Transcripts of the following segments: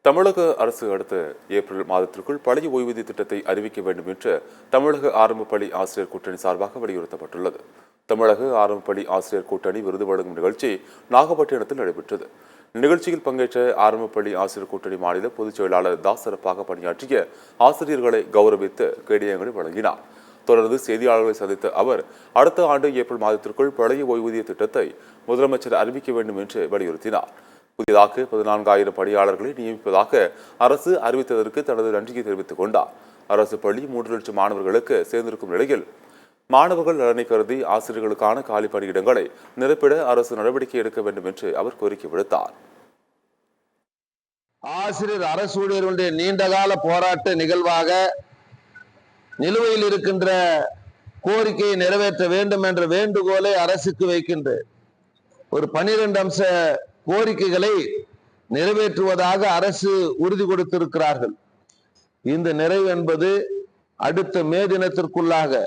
தமிழக அரசு அடுத்த ஏப்ரல் மாதத்திற்குள் பழைய ஓய்வூதிய திட்டத்தை அறிவிக்க வேண்டும் என்று தமிழக ஆரம்ப பள்ளி ஆசிரியர் கூட்டணி சார்பாக வலியுறுத்தப்பட்டுள்ளது. தமிழக ஆரம்ப பள்ளி ஆசிரியர் கூட்டணி விருது வழங்கும் நிகழ்ச்சி நாகப்பட்டினத்தில் நடைபெற்றது. நிகழ்ச்சியில் பங்கேற்ற ஆரம்ப பள்ளி ஆசிரியர் கூட்டணி மாநில பொதுச் செயலாளர் தாஸ் சிறப்பாக பணியாற்றிய ஆசிரியர்களை கௌரவித்து கேடயங்களை வழங்கினார். தொடர்ந்து செய்தியாளர்களை சந்தித்த அவர் அடுத்த ஆண்டு ஏப்ரல் மாதத்திற்குள் பழைய ஓய்வூதிய திட்டத்தை முதலமைச்சர் அறிவிக்க வேண்டும் என்று வலியுறுத்தினார். புதிதாக 14,000 பணியாளர்களை நியமிப்பதாக அரசு அறிவித்ததற்கு தனது நன்றியை தெரிவித்துக் கொண்டார். அரசு பள்ளி 3 லட்சம் மாணவர்களுக்கு சேர்ந்திருக்கும் நிலையில் மாணவர்கள் நலனை கருதி ஆசிரியர்களுக்கான காலி பணியிடங்களை நிரப்பிட அரசு நடவடிக்கை எடுக்க வேண்டும் என்று அவர் கோரிக்கை விடுத்தார். ஆசிரியர் அரசு ஊழியர்களுடைய நீண்டகால போராட்ட நிகழ்வாக நிலுவையில் இருக்கின்ற கோரிக்கையை நிறைவேற்ற வேண்டும் என்ற வேண்டுகோளை அரசுக்கு வைக்கின்ற ஒரு 12 அம்ச கோரிக்கைகளை நிறைவேற்றுவதாக அரசு உறுதி கொடுத்திருக்கிறார்கள். இந்த நிறைவு என்பது அடுத்த மே தினத்திற்குள்ளாக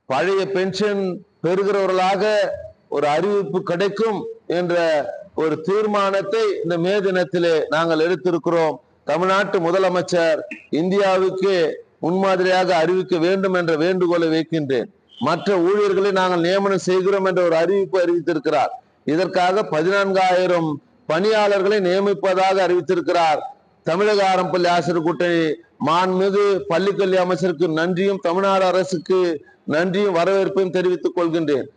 பழைய பென்ஷன் பெறுகிறவர்களாக ஒரு அறிவிப்பு கிடைக்கும் என்ற ஒரு தீர்மானத்தை இந்த மே தினத்திலே நாங்கள் எடுத்திருக்கிறோம். தமிழ்நாட்டு முதலமைச்சர் இந்தியாவுக்கு முன்மாதிரியாக அறிவிக்க வேண்டும் என்ற வேண்டுகோளை வைக்கின்றேன். மற்ற ஊழியர்களை நாங்கள் நியமனம் செய்கிறோம் என்ற ஒரு அறிவிப்பு அறிவித்திருக்கிறார். இதற்காக 14,000 பணியாளர்களை நியமிப்பதாக அறிவித்திருக்கிறார். தமிழக ஆரம்ப பள்ளி ஆசிரியர் கூட்டணி மாண்புமிகு பள்ளிக்கல்வி அமைச்சருக்கு நன்றியும் தமிழ்நாடு அரசுக்கு நன்றியும் வரவேற்பையும் தெரிவித்துக் கொள்கின்றேன்.